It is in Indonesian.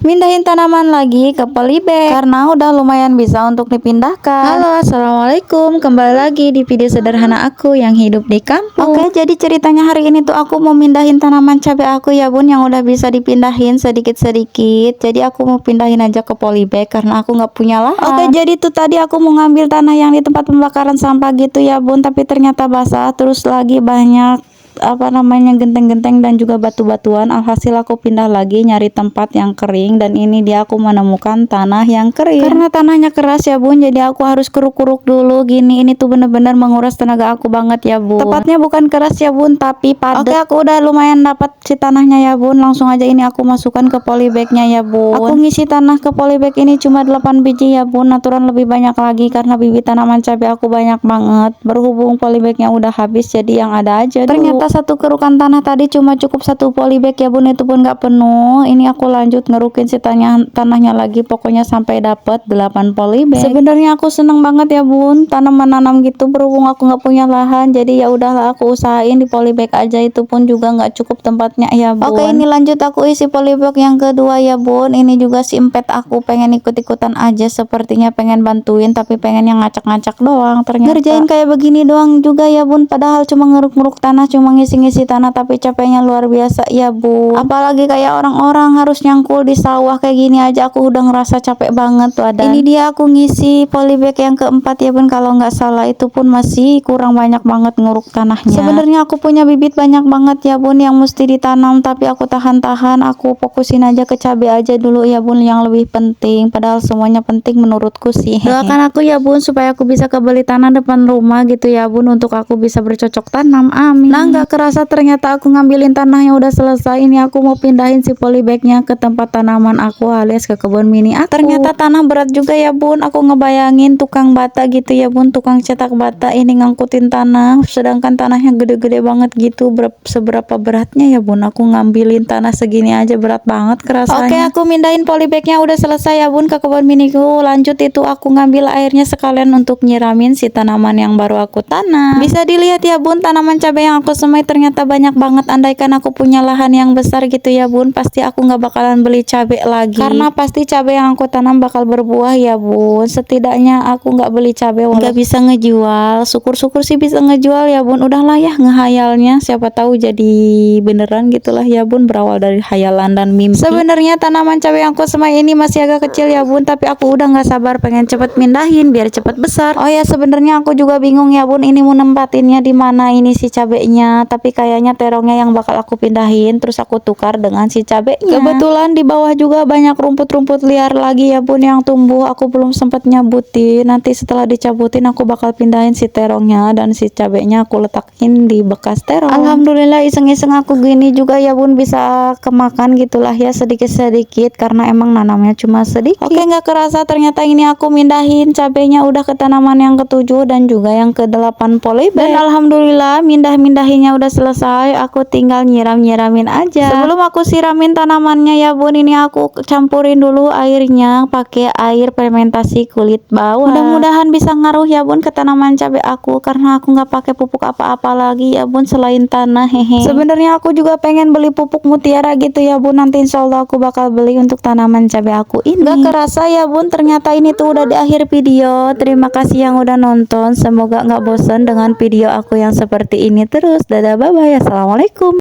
mindahin tanaman lagi ke polybag karena udah lumayan bisa untuk dipindahkan. Halo, assalamualaikum, kembali lagi di video sederhana aku yang hidup di kampung. Oke, jadi ceritanya hari ini tuh aku mau mindahin tanaman cabai aku ya bun, yang udah bisa dipindahin sedikit-sedikit. Jadi aku mau pindahin aja ke polybag karena aku nggak punya lahan. Oke, jadi tuh tadi aku mau ngambil tanah yang di tempat pembakaran sampah gitu ya bun, tapi ternyata basah, terus lagi banyak genteng-genteng dan juga batu-batuan. Alhasil aku pindah lagi nyari tempat yang kering, dan ini dia aku menemukan tanah yang kering. Karena tanahnya keras ya bun, jadi aku harus keruk-keruk dulu gini. Ini tuh bener-bener menguras tenaga aku banget ya bun. Tepatnya bukan keras ya bun, tapi padat. Oke, aku udah lumayan dapat si tanahnya ya bun. Langsung aja ini aku masukkan ke polybagnya ya bun. Aku ngisi tanah ke polybag ini cuma 8 biji ya bun. Natural lebih banyak lagi karena bibit tanaman cabai aku banyak banget. Berhubung polybagnya udah habis, jadi yang ada aja dulu. Ternyata satu kerukan tanah tadi cuma cukup satu polybag ya bun, itu pun nggak penuh. Ini aku lanjut ngerukin si tanahnya lagi, pokoknya sampai dapat 8 polybag. Sebenarnya aku seneng banget ya bun tanam menanam gitu, berhubung aku nggak punya lahan, jadi ya udahlah aku usahain di polybag aja, itu pun juga nggak cukup tempatnya ya bun. Oke, ini lanjut aku isi polybag yang kedua ya bun. Ini juga si empet aku pengen ikut-ikutan aja, sepertinya pengen bantuin tapi pengen yang ngacak-ngacak doang. Ternyata ngerjain kayak begini doang juga ya bun, padahal cuma ngeruk-ngeruk tanah, cuma ngisi-ngisi tanah, tapi capeknya luar biasa ya bun. Apalagi kayak orang-orang harus nyangkul di sawah kayak gini aja aku udah ngerasa capek banget tuh. Ada ini dia aku ngisi polybag yang keempat ya bun, kalau nggak salah, itu pun masih kurang banyak banget nguruk tanahnya. Sebenarnya aku punya bibit banyak banget ya bun yang mesti ditanam, tapi aku tahan-tahan, aku fokusin aja ke cabai aja dulu ya bun, yang lebih penting. Padahal semuanya penting menurutku sih. Doakan aku ya bun supaya aku bisa kebeli tanah depan rumah gitu ya bun, untuk aku bisa bercocok tanam, amin. Nah, nggak kerasa ternyata aku ngambilin tanahnya udah selesai. Ini aku mau pindahin si polybagnya ke tempat tanaman aku alias ke kebun mini aku. Ternyata tanah berat juga ya bun. Aku ngebayangin tukang bata gitu ya bun, tukang cetak bata ini ngangkutin tanah, sedangkan tanahnya gede-gede banget gitu. Seberapa beratnya ya bun, aku ngambilin tanah segini aja berat banget kerasanya. Oke, aku mindahin polybagnya udah selesai ya bun ke kebun miniku. Lanjut itu aku ngambil airnya sekalian untuk nyiramin si tanaman yang baru aku tanam. Bisa dilihat ya bun, tanaman cabai yang aku semai ternyata banyak banget. Andaikan aku punya lahan yang besar gitu ya bun, pasti aku nggak bakalan beli cabai lagi, karena pasti cabai yang aku tanam bakal berbuah ya bun. Setidaknya aku nggak beli cabai, nggak bisa ngejual. Syukur-syukur sih bisa ngejual ya bun. Udahlah ya ngehayalnya, siapa tahu jadi beneran gitulah ya bun, berawal dari hayalan dan mimpi. Sebenarnya tanaman cabai yang aku semai ini masih agak kecil ya bun, tapi aku udah nggak sabar pengen cepet pindahin biar cepet besar. Oh ya, sebenarnya aku juga bingung ya bun, ini mau nempatinnya di mana ini si cabainya, tapi kayaknya terongnya yang bakal aku pindahin terus aku tukar dengan si cabainya. Kebetulan di bawah juga banyak rumput-rumput liar lagi ya bun yang tumbuh, aku belum sempat nyabutin. Nanti setelah dicabutin aku bakal pindahin si terongnya, dan si cabainya aku letakin di bekas terong. Alhamdulillah iseng-iseng aku gini juga ya bun bisa kemakan gitulah ya, sedikit-sedikit, karena emang nanamnya cuma sedikit. Oke, nggak kerasa ternyata ini aku mindahin cabainya udah ke tanaman yang ke-7 dan juga yang ke-8 polybag. Dan alhamdulillah mindahinnya udah selesai, aku tinggal nyiramin aja. Sebelum aku siramin tanamannya ya bun, ini aku campurin dulu airnya pakai air fermentasi kulit bawang. Mudah-mudahan bisa ngaruh ya bun ke tanaman cabai aku, karena aku nggak pakai pupuk apa-apa lagi ya bun selain tanah. Hehe. Sebenarnya aku juga pengen beli pupuk mutiara gitu ya bun, nanti insya Allah aku bakal beli untuk tanaman cabai aku ini. Gak kerasa ya bun, ternyata ini tuh udah di akhir video. Terima kasih yang udah nonton, semoga nggak bosan dengan video aku yang seperti ini terus. Dadah, bye bye, assalamualaikum.